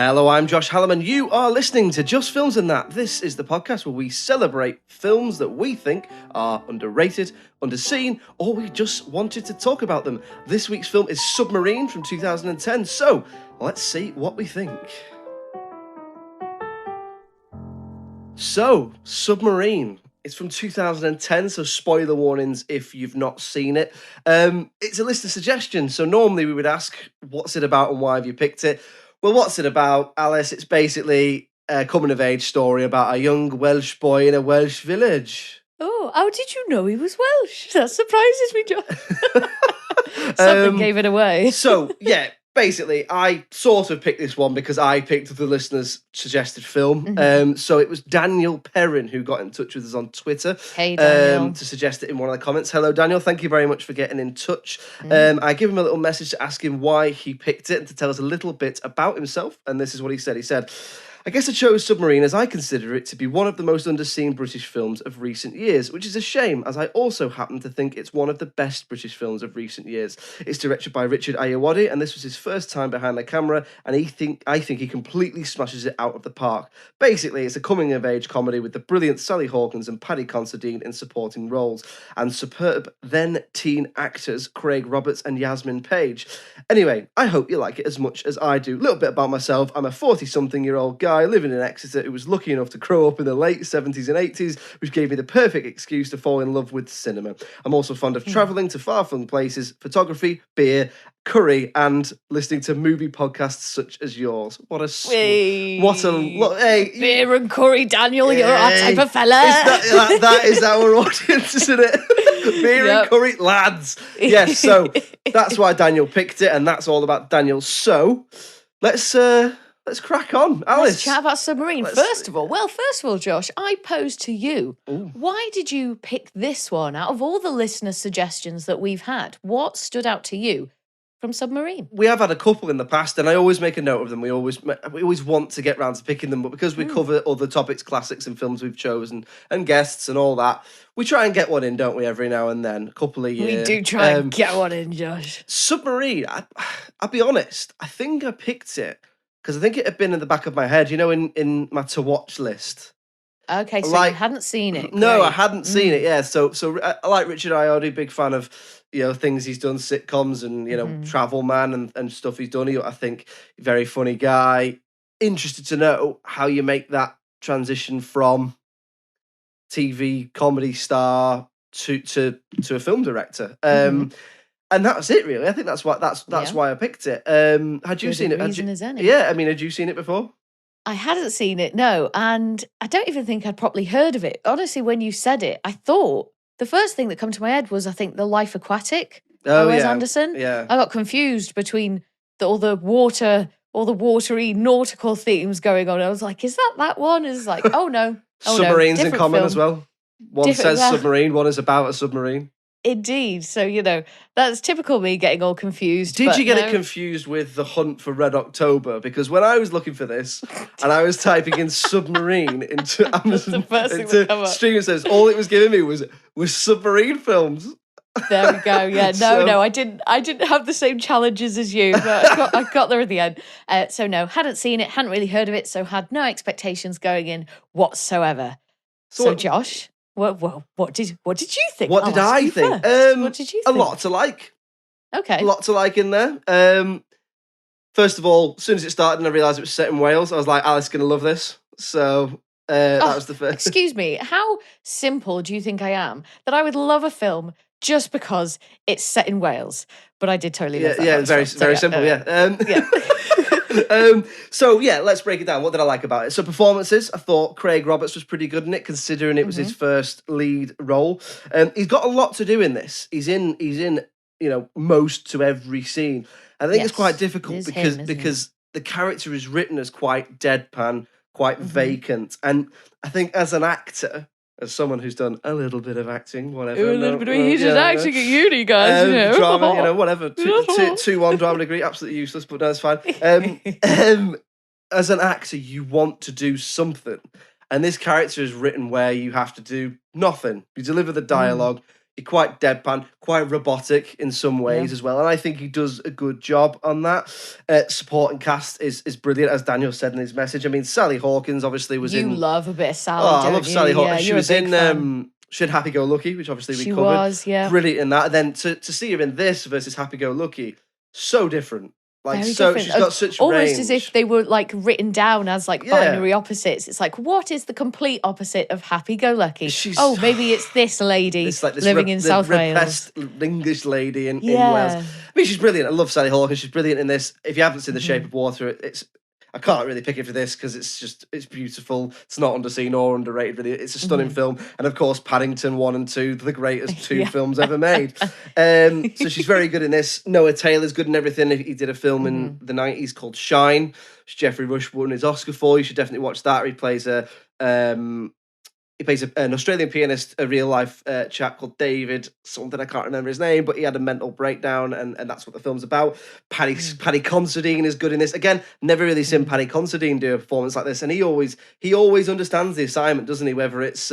Hello, I'm Josh Hallam, and you are listening to Just Films and That. This is the podcast where we celebrate films that we think are underrated, underseen, or we just wanted to talk about them. This week's film is Submarine from 2010, so let's see what we think. So, Submarine. It's from 2010, so spoiler warnings if you've not seen it. It's a list of suggestions, so normally we would ask, what's it about and why have you picked it? Well, what's it about, Alice? It's basically a coming-of-age story about a young Welsh boy in a Welsh village. Oh, how did you know he was Welsh? That surprises me, John. Something gave it away. So, yeah, basically, I sort of picked this one because I picked the listener's suggested film. Mm-hmm. So it was Daniel Perrin who got in touch with us on Twitter. Hey, Daniel. To suggest it in one of the comments. Hello, Daniel. Thank you very much for getting in touch. I gave him a little message to ask him why he picked it and to tell us a little bit about himself. And this is what he said. He said, I guess I chose Submarine as I consider it to be one of the most underseen British films of recent years, which is a shame, as I also happen to think it's one of the best British films of recent years. It's directed by Richard Ayoade, and this was his first time behind the camera, and I think he completely smashes it out of the park. Basically, it's a coming-of-age comedy with the brilliant Sally Hawkins and Paddy Considine in supporting roles, and superb then-teen actors Craig Roberts and Yasmin Page. Anyway, I hope you like it as much as I do. A little bit about myself. I'm a 40-something-year-old guy living in Exeter who was lucky enough to grow up in the late 70s and 80s, which gave me the perfect excuse to fall in love with cinema. I'm also fond of travelling to far-flung places, photography, beer, curry, and listening to movie podcasts such as yours. Beer and curry, Daniel, you're our type of fella. That is our audience, isn't it? Beer and curry, lads. Yes, so that's why Daniel picked it, and that's all about Daniel. So let's crack on, Alice. Let's chat about Submarine. First of all, Josh, I pose to you, why did you pick this one out of all the listener suggestions that we've had? What stood out to you from Submarine? We have had a couple in the past, and I always make a note of them. We always want to get round to picking them, but because we cover other topics, classics and films we've chosen, and guests and all that, we try and get one in, don't we, every now and then, a couple a year. We do try and get one in, Josh. Submarine, I'll be honest, I think I picked it because I think it had been in the back of my head, in my to-watch list. Okay, so you hadn't seen it. No, Great. I hadn't seen it, yeah. So I like Richard Ayoade, big fan of, things he's done, sitcoms and, Travel Man and stuff he's done. I think very funny guy. Interested to know how you make that transition from TV comedy star to a film director. And that's it, really. I think that's why I picked it. Had you seen it? Yeah, I mean, had you seen it before? I hadn't seen it, no, and I don't even think I'd properly heard of it. Honestly, when you said it, I thought the first thing that came to my head was, I think, The Life Aquatic by Wes Anderson. Yeah. I got confused between all the watery nautical themes going on. I was like, is that one? It's like, oh no. Submarines in common as well. One says submarine, one is about a submarine. Indeed. So, that's typical me getting all confused. Did you get it confused with The Hunt for Red October? Because when I was looking for this and I was typing in submarine into Amazon, into streaming service, all it was giving me was submarine films. There we go. Yeah, no, I didn't have the same challenges as you, but I got there at the end. So no, hadn't seen it, hadn't really heard of it, so had no expectations going in whatsoever. So Josh, what did you think? What did I think? What did you think? A lot to like. Okay. A lot to like in there. First of all, as soon as it started and I realised it was set in Wales, I was like, Alice is going to love this. So that was the first. Excuse me, how simple do you think I am that I would love a film just because it's set in Wales? But I did totally love that. Yeah, very simple, yeah. So let's break it down. What did I like about it? So performances, I thought Craig Roberts was pretty good in it, considering it was his first lead role. He's got a lot to do in this. He's in most to every scene. I think it's quite difficult because the character is written as quite deadpan, quite vacant, and I think as an actor, as someone who's done a little bit of acting, whatever. He's just acting at uni, guys. Drama, whatever. 2-1 drama degree, absolutely useless, but no, it's fine. As an actor, you want to do something. And this character is written where you have to do nothing. You deliver the dialogue, You're quite deadpan, quite robotic in some ways as well, and I think he does a good job on that. Supporting cast is brilliant, as Daniel said in his message. I mean, Sally Hawkins obviously was You in. love a bit of Sally, Oh, I don't love you? Sally Yeah, Hawkins. She you're a was big in. fan. She had Happy Go Lucky, which obviously we She covered. was, yeah. Brilliant in that. And then to see her in this versus Happy Go Lucky, so different. Like, Very so different. she's got such Almost as if range. they were like written down as like Yeah. binary opposites. It's like, what is the complete opposite of happy go lucky? She's Oh, maybe it's this lady It's like this living in the South Wales. repressed English lady in Wales. Yeah. I mean, she's brilliant. I love Sally Hawkins. She's brilliant in this. If you haven't seen The Shape Mhm. of Water, it's I can't really pick it for this because it's beautiful. It's not underseen or underrated. Really, it's a stunning Mhm. film. And of course, Paddington 1 and 2, the greatest two Yeah. films ever made. So she's very good in this. Noah Taylor's good in everything. He did a film in Mhm. the 90s called Shine, which Jeffrey Rush won his Oscar for. You should definitely watch that. He plays um, an Australian pianist, a real life chap called David, something I can't remember his name, but he had a mental breakdown, and that's what the film's about. Mm. Paddy Considine is good in this. Again, never really seen Mhm. Paddy Considine do a performance like this, and he always understands the assignment, doesn't he? Whether it's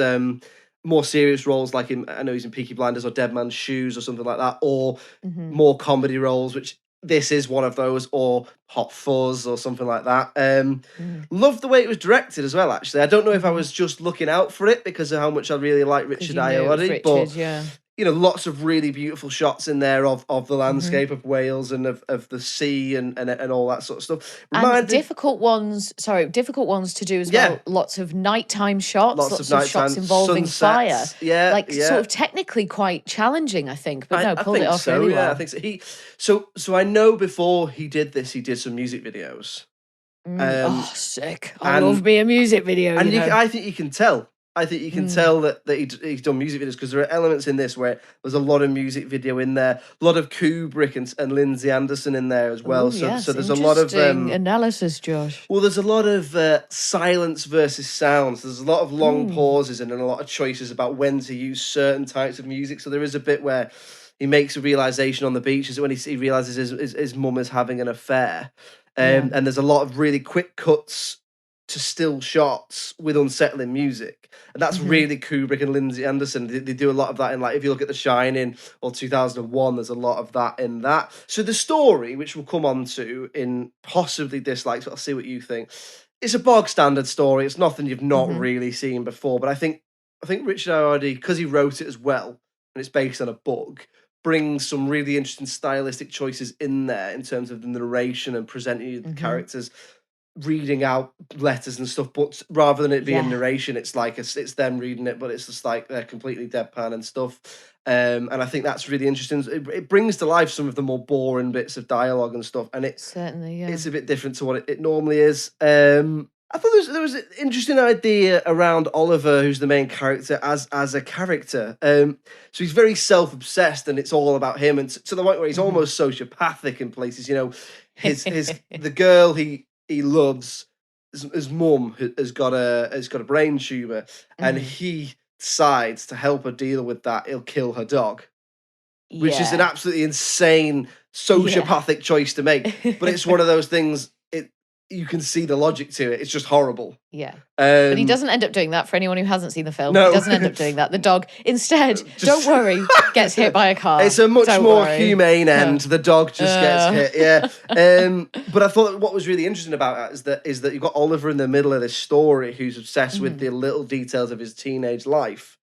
more serious roles like I know he's in Peaky Blinders or Dead Man's Shoes or something like that, or Mhm. more comedy roles, which this is one of those, or Hot Fuzz or something like that. Mhm. Love the way it was directed as well, actually. I don't know if I Mhm. was just looking out for it because of how much I really like Because Richard you knew it was Ayoade, Richard, but yeah. lots of really beautiful shots in there of the Mhm. landscape of Wales and of the sea and all that sort of stuff. And Reminded, difficult ones to do as yeah, well. Lots of nighttime shots, lots of lots of shots nighttime involving fire. sunsets. Yeah, Like sort yeah. of technically quite challenging, I think, but no, I pulled it think off so. really Yeah, I well. think so. So I know before he did this, he did some music videos. Mm. Um, Oh, sick. I love and me a music video, you know. I think you can tell. I think you can Mm. tell that he's done music videos because there are elements in this where there's a lot of music video in there, a lot of Kubrick and Lindsay Anderson in there as well. Oh, So yes. there's a lot of Interesting analysis, Josh. there's a lot of silence versus sounds. There's a lot of long Mm. pauses and a lot of choices about when to use certain types of music. So there is a bit where he makes a realization on the beach is when he realizes his mum is having an affair. Yeah. And there's a lot of really quick cuts to still shots with unsettling music. And that's Hmm. really Kubrick and Lindsay Anderson. They do a lot of that in, like, if you look at The Shining or 2001, there's a lot of that in that. So the story, which we'll come on to in possibly dislikes, but I'll see what you think. It's a bog standard story. It's nothing you've not Hmm. really seen before. But I think Richard Ayoade, because he wrote it as well, and it's based on a book, brings some really interesting stylistic choices in there in terms of the narration and presenting you the Hmm. characters reading out letters and stuff, but rather than it being Yeah. narration, it's like it's them reading it, but it's just like they're completely deadpan and stuff. And I think that's really interesting. It brings to life some of the more boring bits of dialogue and stuff, and Certainly, yeah. it's a bit different to what it normally is. I thought there was an interesting idea around Oliver, who's the main character, as a character. So he's very self obsessed, and it's all about him, and to the point where he's Hmm. almost sociopathic in places. His the girl he loves, his mum has got a brain tumor, and Hmm. he decides to help her deal with that. He'll kill her dog, which is an Yeah. absolutely insane Yeah. sociopathic choice to make. But it's one of those things. You can see the logic to it. It's just horrible. Yeah. But he Um, doesn't end up doing that for anyone who hasn't seen the film. He no, doesn't end up doing that. The dog, instead, don't just worry, gets hit by a car. it's a much Don't more worry. humane end. The dog just gets hit. Yeah. Uh, But I thought what was really interesting about that is that you've got Oliver in the middle of this story who's obsessed with Mhm. the little details of his teenage life.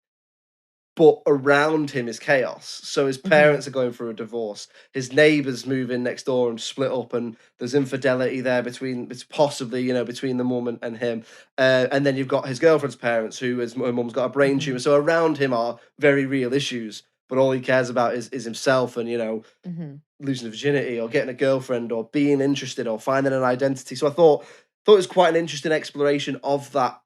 But around him is chaos. So his Mhm. parents are going through a divorce. His neighbors move in next door and split up, and there's infidelity there between, it's possibly, between the mum and him. And then you've got his girlfriend's parents, her mum's got a brain tumor. Mhm. So around him are very real issues, but all he cares about is himself and Mhm. losing a virginity or getting a girlfriend or being interested or finding an identity. So I thought it was quite an interesting exploration of that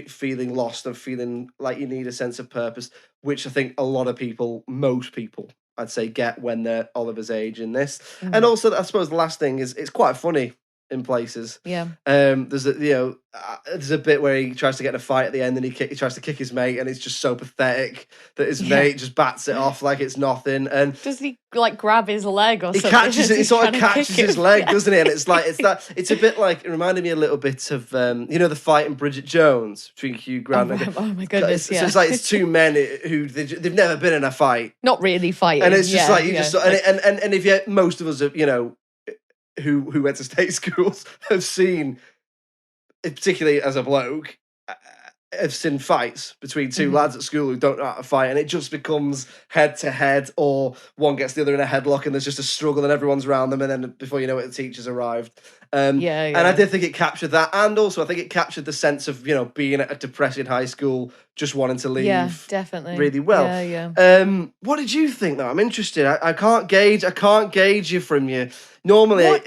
feeling lost and feeling like you need a sense of purpose, which I think a lot of people, most people, I'd say, get when they're Oliver's age in this. And Mhm. also, I suppose the last thing is it's quite funny. in places. Yeah. There's a bit where he tries to get in a fight at the end, and he tries to kick his mate, and it's just so pathetic that his mate just bats it off like it's nothing. And does he like grab his leg or he something? catches it. He sort of catches his leg, doesn't he? And it's like it's a bit like, it reminded me a little bit of the fight in Bridget Jones between Hugh Grant and oh my goodness, so it's like it's two men who they've never been in a fight, not really fighting, and it's just like and if you, most of us have, who went to state schools have seen, particularly as a bloke, have seen fights between two lads at school who don't know how to fight, and it just becomes head to head, or one gets the other in a headlock, and there's just a struggle, and everyone's around them, and then before you know it, the teacher's arrived. And I did think it captured that, and also I think it captured the sense of being at a depressing high school, just wanting to leave. Yeah, definitely. Really well. What did you think, though? I'm interested. I can't gauge you from you. Normally, your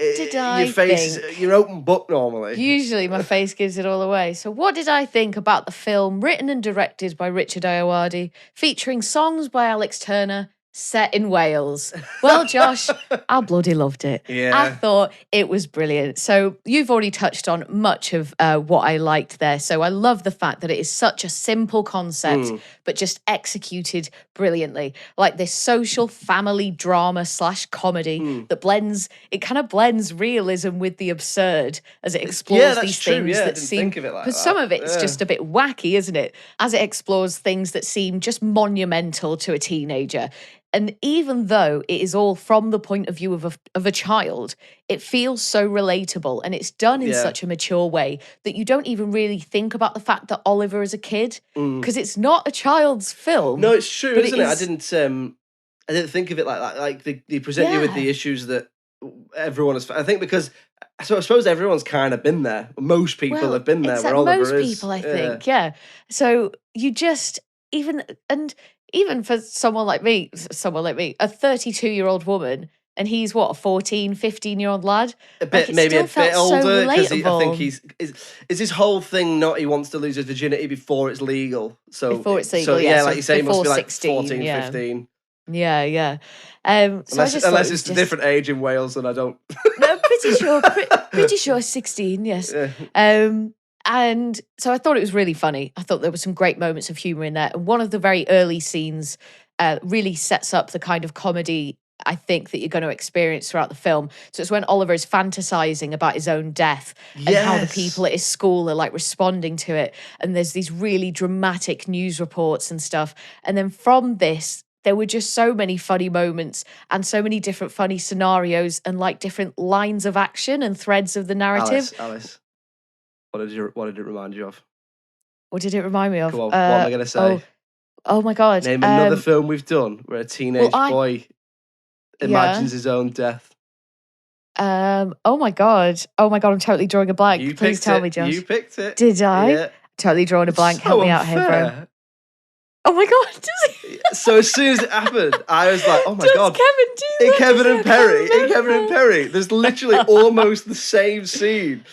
face is your open book. Normally, usually my face gives it all away. So, what did I think about the film, written and directed by Richard Ayoade, featuring songs by Alex Turner, set in Wales? Well, Josh, I bloody loved it. Yeah. I thought it was brilliant. So you've already touched on much of what I liked there. So I love the fact that it is such a simple concept, but just executed brilliantly. Like this social family drama / comedy that kind of blends realism with the absurd as it explores these things that seem, because some of it's just a bit wacky, isn't it? As it explores things that seem just monumental to a teenager. And even though it is all from the point of view of a child, it feels so relatable, and it's done in such a mature way that you don't even really think about the fact that Oliver is a kid, because it's not a child's film. No, it's true, isn't it? I didn't think of it like that. Like they present you with the issues that everyone has. I think because I suppose everyone's kind of been there. Most people have been there. Where Oliver is. Most people, I think, So you just even for someone like me, a 32-year-old woman, and he's what, a 14, 15-year-old lad? A bit, maybe a bit older, because I think is his whole thing not he wants to lose his virginity before it's legal. So before it's legal, like you say, he must be like 16, 14, 15. Yeah. Unless it's a different age in Wales, and I don't. No, pretty sure 16. Yes. Yeah. And so I thought it was really funny. I thought there were some great moments of humor in there. And one of the very early scenes really sets up the kind of comedy I think that you're going to experience throughout the film. So it's when Oliver is fantasizing about his own death and how the people at his school are like responding to it. And there's these really dramatic news reports and stuff. And then from this, there were just so many funny moments and so many different funny scenarios and like different lines of action and threads of the narrative. Alice. What did it remind you of? What did it remind me of? Come on, what am I going to say? Oh my God. Name another film we've done where a teenage boy imagines his own death. Oh my God, I'm totally drawing a blank. Please tell me, Josh. You picked it. Did I? Yeah. Totally drawing a blank. Help me out here, bro. Oh my God. So as soon as it happened, I was like, oh my God. Kevin do in Kevin and Perry, there's literally almost the same scene.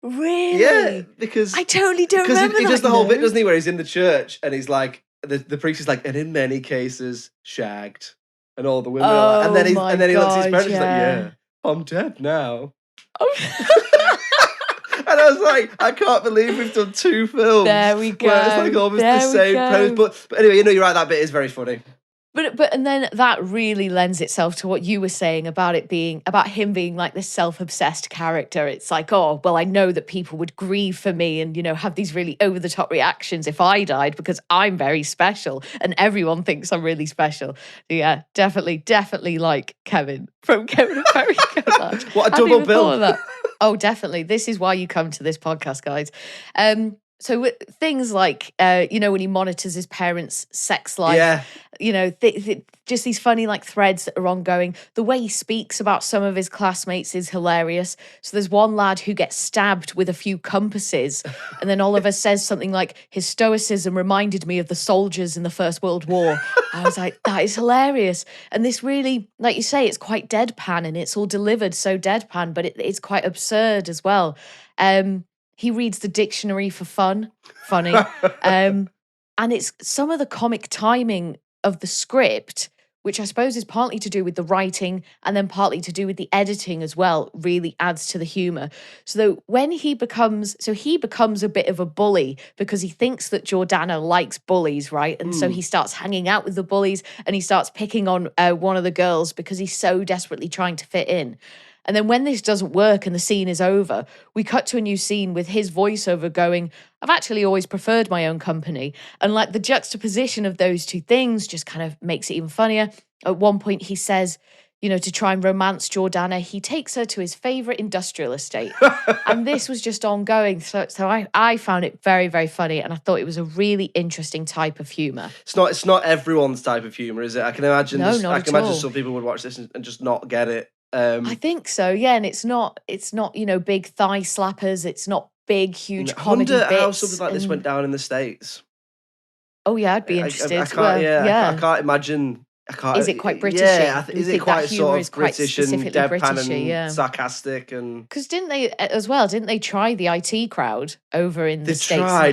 Really? Yeah, because I totally don't remember he does the whole bit, doesn't he, where he's in the church and he's like, the priest is like, and in many cases, shagged. And all the women are like, and then he looks at his parents, he's like, yeah, I'm dead now. And I was like, I can't believe we've done two films. There we go. Where it's like almost the same premise. But anyway, you're right, that bit is very funny. But and then that really lends itself to what you were saying about him being like this self-obsessed character. It's like, oh, well, I know that people would grieve for me and, have these really over-the-top reactions if I died because I'm very special and everyone thinks I'm really special. Yeah, definitely like Kevin from Kevin and Perry. What a double bill. Oh, definitely. This is why you come to this podcast, guys. So things like, when he monitors his parents' sex life, just these funny like threads that are ongoing. The way he speaks about some of his classmates is hilarious. So there's one lad who gets stabbed with a few compasses. And then Oliver says something like, his stoicism reminded me of the soldiers in the First World War. I was like, that is hilarious. And this really, like you say, it's quite deadpan and it's all delivered so deadpan, but it's quite absurd as well. He reads the dictionary for funny. And it's some of the comic timing of the script which I suppose is partly to do with the writing and then partly to do with the editing as well, really adds to the humor. So when he becomes a bit of a bully because he thinks that Jordana likes bullies, right? And so he starts hanging out with the bullies and he starts picking on one of the girls because he's so desperately trying to fit in. And then when this doesn't work and the scene is over, we cut to a new scene with his voiceover going, I've actually always preferred my own company. And like the juxtaposition of those two things just kind of makes it even funnier. At one point, he says, to try and romance Jordana, he takes her to his favorite industrial estate. And this was just ongoing. So I found it very, very funny. And I thought it was a really interesting type of humor. It's not everyone's type of humor, is it? I can imagine No, not I at can imagine all. some people would watch this and just not get it. I think so, yeah. And it's not, big thigh slappers. It's not big, huge I comedy wonder bits. how something like this went down in the States. Oh, yeah, I'd be interested. I can't, I can't imagine. I can't. Is it quite Britishy? Yeah, Do you is it think quite that sort humour of is quite British and specifically deadpan Britishy? and Yeah. sarcastic and? Because didn't they try the IT crowd over in the States?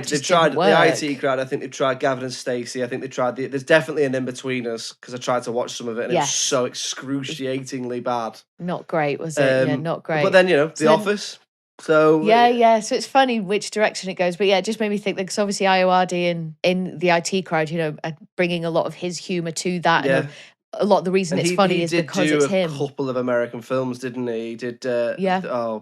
They've tried the IT crowd. I think they've tried Gavin and Stacey. I think they tried there's definitely an in-betweeners because I tried to watch some of it and it was so excruciatingly bad. Not great, was it? Yeah, not great. But then, The Office. So yeah. So it's funny which direction it goes, but yeah, it just made me think because obviously Ayoade in the IT crowd, bringing a lot of his humor to that, and a lot of the reason it's funny is because it's him. He did a couple of American films, didn't he? He did. Yeah.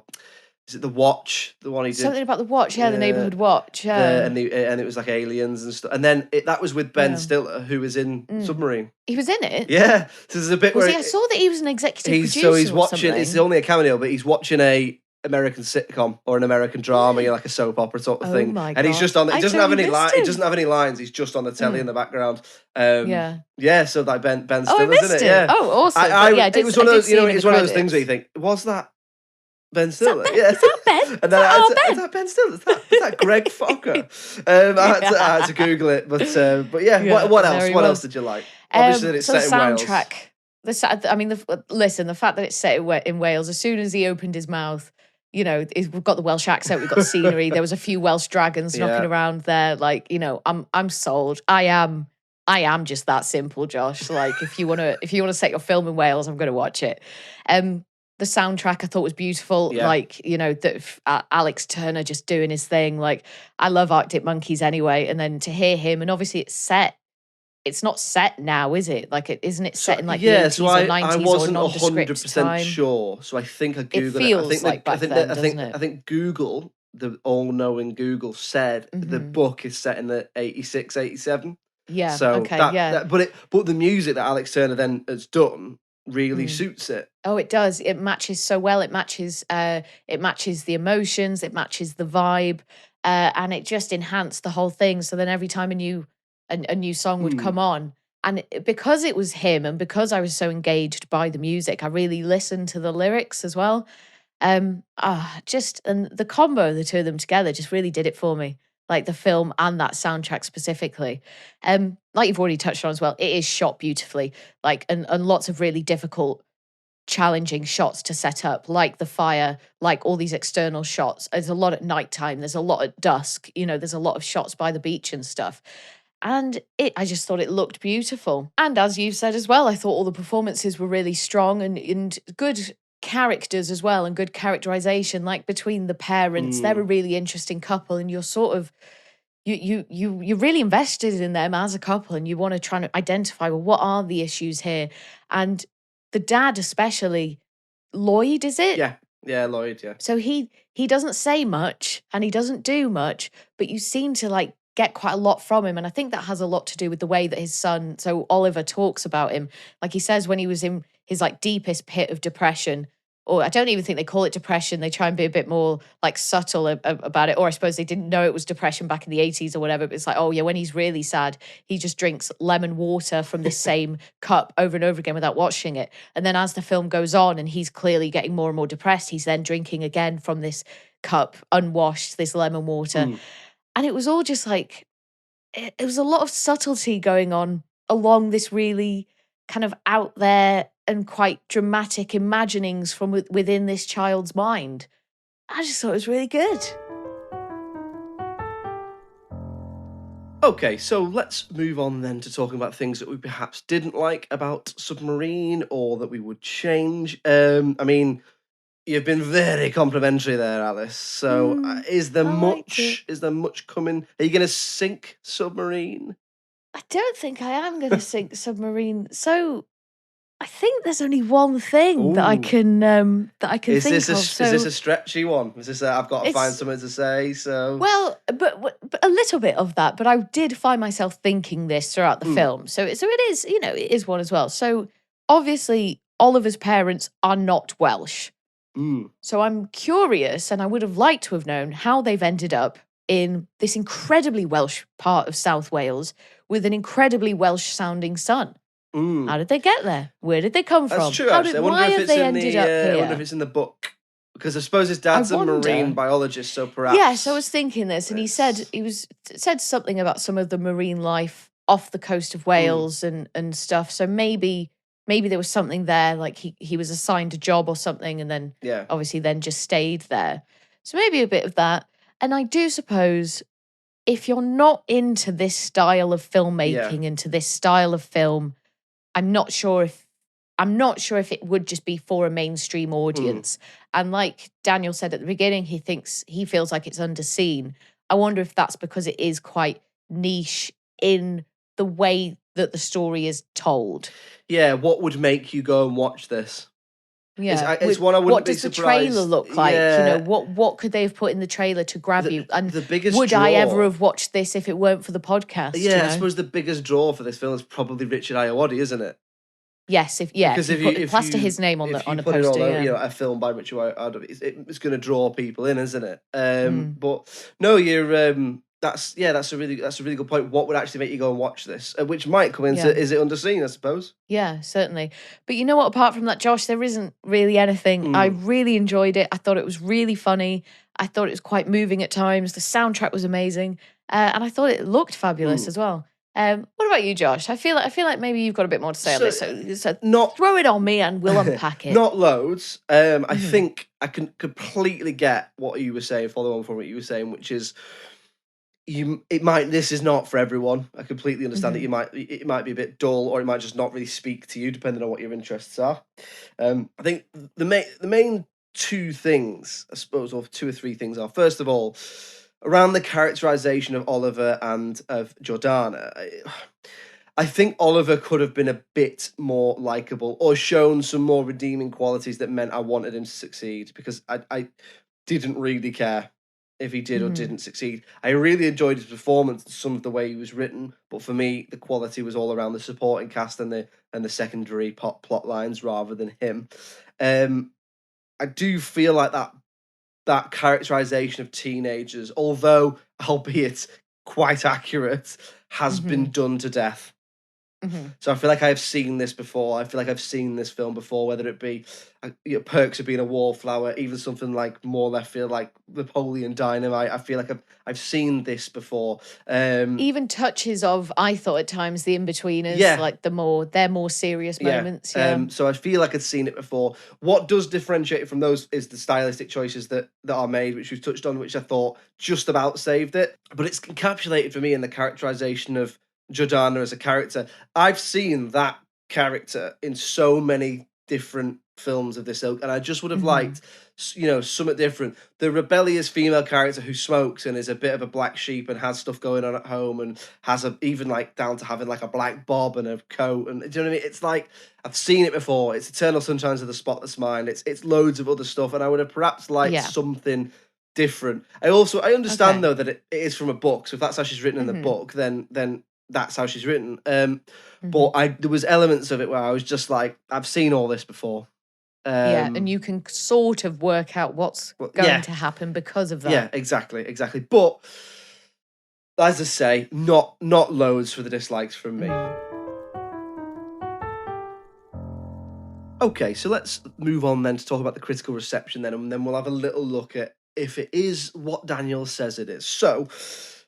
Is it The Watch? The one he did. Something about The Watch, The Neighborhood Watch. Yeah. And it was like aliens and stuff. And then that was with Ben Stiller, who was in Submarine. He was in it. Yeah. So there's a bit where I saw that he was an executive producer. So he's watching. Something. It's only a cameo, but he's watching a American sitcom or an American drama, like a soap opera sort of thing. My God. And he's just on. He doesn't have any lines. Him. He doesn't have any lines. He's just on the telly in the background. Yeah. So like Ben Stiller's I missed in it. it. Yeah. Oh, awesome. It was one of those. It's one of those things where you think, was that Ben Stiller? Is that Ben? And then is that Ben Stiller? Is that Greg Fokker? I had to Google it, but yeah. What else? What else did you like? Obviously, it's set in Wales. The fact that it's set in Wales. As soon as he opened his mouth, we've got the Welsh accent, we've got the scenery. There was a few Welsh dragons knocking around there. Like, I'm sold. I am just that simple, Josh. Like, if you wanna set your film in Wales, I'm gonna watch it. The soundtrack I thought was beautiful. Yeah. Like, Alex Turner just doing his thing. Like, I love Arctic Monkeys anyway. And then to hear him, and obviously it's not set now, is it? Like, isn't it set in like the 80s or 90s I wasn't or nondescript 100% time? sure. So I think I googled it. Feels like back then, doesn't it? I think Google, the all-knowing Google, said the book is set in the 86, 87. Yeah. So okay. But the music that Alex Turner then has done really suits it. Oh, it does. It matches so well. It matches the emotions. It matches the vibe, and it just enhanced the whole thing. So then every time a new song would come on, and because it was him, and because I was so engaged by the music, I really listened to the lyrics as well. And the combo of the two of them together just really did it for me. Like the film and that soundtrack specifically. Like you've already touched on as well, it is shot beautifully. Like and lots of really difficult, challenging shots to set up, like the fire, like all these external shots. There's a lot at nighttime, there's a lot at dusk, there's a lot of shots by the beach and stuff. And I just thought it looked beautiful. And as you've said as well, I thought all the performances were really strong and good characters as well, and good characterization, like between the parents. They're a really interesting couple, and you're sort of you're really invested in them as a couple, and you want to try to identify, well, what are the issues here? And the dad especially, Lloyd, is it? Yeah, Lloyd, yeah. So he doesn't say much and he doesn't do much, but you seem to like get quite a lot from him. And I think that has a lot to do with the way that his son, so Oliver, talks about him. Like he says when he was in his like deepest pit of depression, or I don't even think they call it depression. They try and be a bit more like subtle about it. Or I suppose they didn't know it was depression back in the 80s or whatever. But it's like, oh yeah, when he's really sad, he just drinks lemon water from this same cup over and over again without washing it. And then as the film goes on and he's clearly getting more and more depressed, he's then drinking again from this cup, unwashed, this lemon water. And it was all just like, it was a lot of subtlety going on along this really kind of out there and quite dramatic imaginings from within this child's mind. I just thought it was really good. Okay, so let's move on then to talking about things that we perhaps didn't like about Submarine or that we would change. I mean, you've been very complimentary there, Alice. So, is there I liked it. much? Is there much coming? Are you going to sink Submarine? I don't think I am going to sink Submarine. So I think there's only one thing Ooh, that I can is this think a of. is this So a stretchy one? Is this I've got to find it's something to say? So, well, but a little bit of that. But I did find myself thinking this throughout the mm, film. So it is, it is one as well. So obviously, Oliver's parents are not Welsh. mm, So I'm curious, and I would have liked to have known how they've ended up in this incredibly Welsh part of South Wales with an incredibly Welsh sounding son. mm. How did they get there? Where did they come That's from? true. Actually, I wonder Why if have it's they in ended the. up I wonder if here? it's in the book because I suppose his I dad's a marine wonder. biologist, so Yes, I perhaps was thinking this, and it's. he said something about some of the marine life off the coast of Mm, Wales and stuff. So maybe there was something there, like he was assigned a job or something, and then yeah, obviously then just stayed there. So maybe a bit of that. And I do suppose if you're not into this style of yeah. filmmaking, into this style of film, I'm not sure if it would just be for a mainstream Mm. audience. And like Daniel said at the beginning, he feels like it's underseen. I wonder if that's because it is quite niche in the way that the story is told. Yeah, what would make you go and watch this? Yeah. It's one I What wouldn't be does the trailer surprised. look like? Yeah, What could they have put in the trailer to grab you? And the biggest would I ever draw. have watched this if it weren't for the podcast, Yeah, I suppose the biggest draw for this film is probably Richard Ayoade, isn't it? Yes, if Because you put plaster his name on if the on you a put it all poster, over, yeah. a film by Richard Ayoade, it's going to draw people in, isn't it? Mm, But no, you're that's a really good point. What would actually make you go and watch this? Which might come into yeah. is it underseen? I suppose. Yeah, certainly. But you know what? Apart from that, Josh, there isn't really anything. I Mm, really enjoyed it. I thought it was really funny. I thought it was quite moving at times. The soundtrack was amazing, and I thought it looked fabulous mm. as well. What about you, Josh? I feel like maybe you've got a bit more to say on So this. So not throw it on me, and we'll unpack it. not loads. I Hmm. think I can completely get what you were saying. Follow on from what you were saying, which is it might this is not for everyone. I completely understand that Hmm. it might be a bit dull or it might just not really speak to you depending on what your interests are. I think the main two things, I suppose, or two or three things are first of all around the characterization of Oliver and of Jordana. I think Oliver could have been a bit more likable or shown some more redeeming qualities that meant I wanted him to succeed because I didn't really care if he did or Hmm. didn't succeed. I really enjoyed his performance, some of the way he was written, but for me, the quality was all around the supporting cast and the secondary plot lines rather than him. Um, I do feel like that characterization of teenagers, although albeit quite accurate, has been Hmm. done to death. Hmm. So I feel like I've seen this before. I feel like I've seen this film before, whether it be Perks of Being a Wallflower, even something like more left field, like Napoleon Dynamite. I feel like I've seen this before. Even touches of, I thought at times, the in-betweeners, Yeah, like their more serious yeah. moments. Yeah. So I feel like I'd seen it before. What does differentiate it from those is the stylistic choices that are made, which we've touched on, which I thought just about saved it. But it's encapsulated for me in the characterization of Jordana as a character. I've seen that character in so many different films of this ilk, and I just would have Hmm. liked, something different. The rebellious female character who smokes and is a bit of a black sheep and has stuff going on at home and has even like down to having like a black bob and a coat, and do you know what I mean? It's like I've seen it before. It's Eternal Sunshines of the Spotless Mind. It's loads of other stuff, and I would have perhaps liked Yeah. something different. I understand Okay. though that it is from a book, so if that's how she's written in the Hmm. book, then that's how she's written. Hmm. But I there was elements of it where I was just like, I've seen all this before. Yeah, and Um, you can sort of work out what's well, going yeah, to happen because of yeah, that. exactly. But as I say, not loads for the dislikes from me. Mm. Okay, so let's move on then to talk about the critical reception then, and then we'll have a little look at if it is what Daniel says it is. So,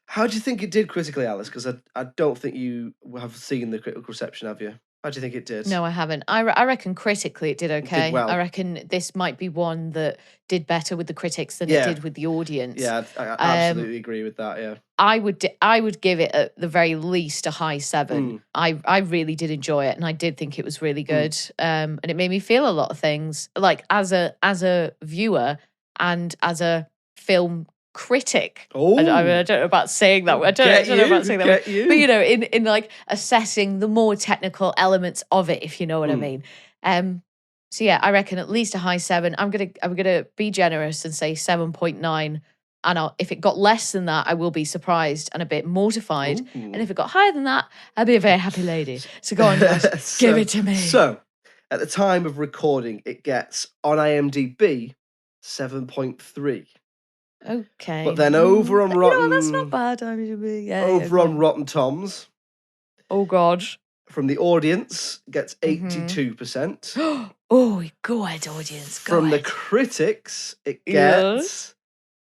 how do you think it did critically, Alice? Because I don't think you have seen the critical reception, have you? How do you think it did? No, I haven't. I reckon critically it did okay. well. I reckon this might be one that did better with the critics than it Yeah. did with the audience. Yeah, I absolutely agree with that. Yeah. I would give it at the very least a high 7. I really did enjoy it, and I did think it was really good. And it made me feel a lot of things, like as a viewer and as a film critic. I don't know about saying that. I don't know about saying that. But in like assessing the more technical elements of it, if you know what I mean. So yeah, I reckon at least a high 7. I'm gonna be generous and say 7.9. And if it got less than that, I will be surprised and a bit mortified. And if it got higher than that, I'll be a very happy lady. So go on, Josh, give it to me. So, at the time of recording, it gets on IMDb 7.3. Okay. But then over on Rotten... that's not bad, IMDb. Yeah, on Rotten Toms... Oh, God. From the audience, gets 82%. Oh, go ahead, audience. From the critics, it gets...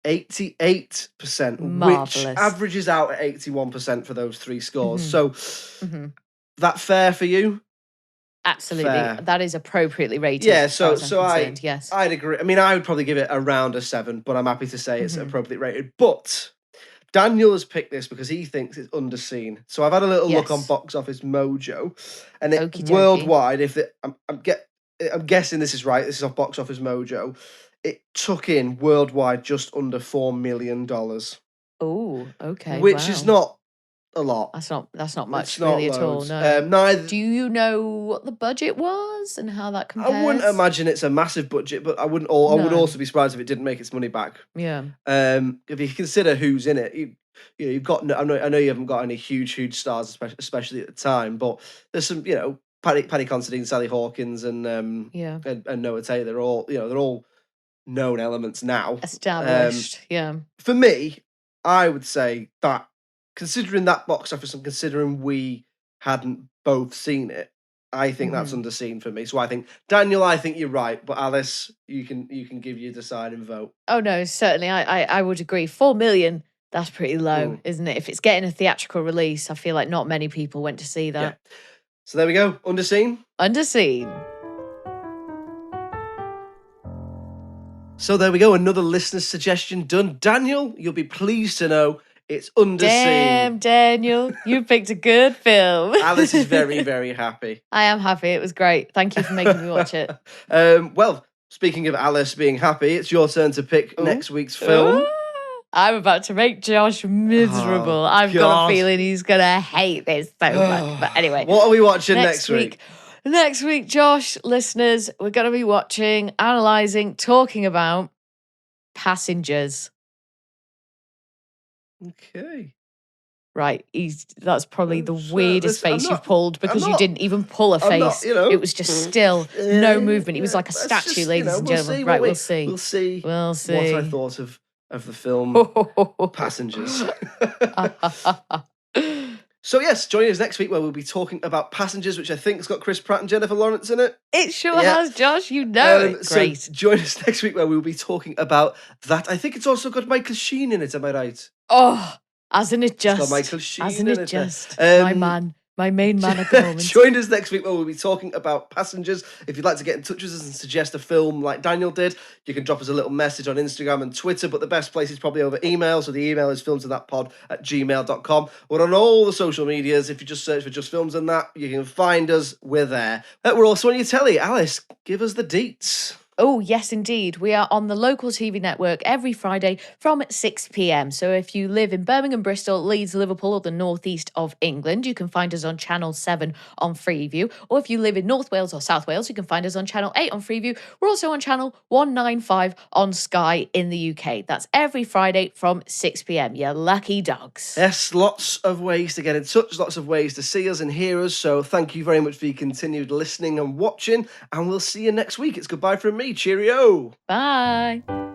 88%, Marvelous. which averages out at 81% for those 3 scores. So, that fair for you? Absolutely. Fair. That is appropriately rated. Yeah, yes. I'd agree. I mean, I would probably give it around a 7, but I'm happy to say it's appropriately rated. But Daniel has picked this because he thinks it's underseen. So I've had a little look on Box Office Mojo, and worldwide, I'm guessing this is right. This is off Box Office Mojo. It took in worldwide just under $4 million. Oh, okay. Which is not a lot. That's not much not really loads. at all. No. Neither. Do you know what the budget was and how that compares? I wouldn't imagine it's a massive budget, but I would also be surprised if it didn't make its money back. Yeah. If you consider who's in it, you've got. I know you haven't got any huge stars, especially at the time, but there's some. Paddy Considine, Sally Hawkins, and Noah Taylor. They're all known elements now. Established, yeah. For me, I would say that considering that box office and considering we hadn't both seen it, I think that's underseen for me. So I think, Daniel, I think you're right, but Alice, you can give your deciding vote. Oh no, certainly I would agree. 4 million, that's pretty low, isn't it? If it's getting a theatrical release, I feel like not many people went to see that. Yeah. So there we go, underseen. Underseen. So there we go, another listener's suggestion done. Daniel, you'll be pleased to know it's underseen. Damn, Daniel, you picked a good film. Alice is very, very happy. I am happy. It was great. Thank you for making me watch it. Well, speaking of Alice being happy, it's your turn to pick next week's film. I'm about to make Josh miserable. I've got a feeling he's going to hate this so much. But anyway. What are we watching next week? Next week, Josh, listeners, we're going to be watching, analysing, talking about Passengers. Okay. Right, that's probably the weirdest face you've pulled because you didn't even pull a face. It was just still no movement. It was like a statue, ladies and gentlemen. Right, we'll see. We'll see. What I thought of the film Passengers. So yes, join us next week where we'll be talking about Passengers, which I think has got Chris Pratt and Jennifer Lawrence in it. It sure has, Josh. You know it. Great. So join us next week where we'll be talking about that. I think it's also got Michael Sheen in it. Am I right? Oh, hasn't it just? It's got Michael Sheen hasn't in it it just? My man. My main man at the moment. Join us next week where we'll be talking about Passengers. If you'd like to get in touch with us and suggest a film like Daniel did, you can drop us a little message on Instagram and Twitter, but the best place is probably over email. So the email is filmsthatpod@gmail.com. We're on all the social medias. If you just search for Just Films and That, you can find us. We're there. We're also on your telly. Alice, give us the deets. Oh, yes, indeed. We are on the local TV network every Friday from 6 p.m. So if you live in Birmingham, Bristol, Leeds, Liverpool, or the northeast of England, you can find us on Channel 7 on Freeview. Or if you live in North Wales or South Wales, you can find us on Channel 8 on Freeview. We're also on Channel 195 on Sky in the UK. That's every Friday from 6 p.m. You lucky dogs. Yes, lots of ways to get in touch, lots of ways to see us and hear us. So thank you very much for your continued listening and watching. And we'll see you next week. It's goodbye from me. Cheerio. Bye.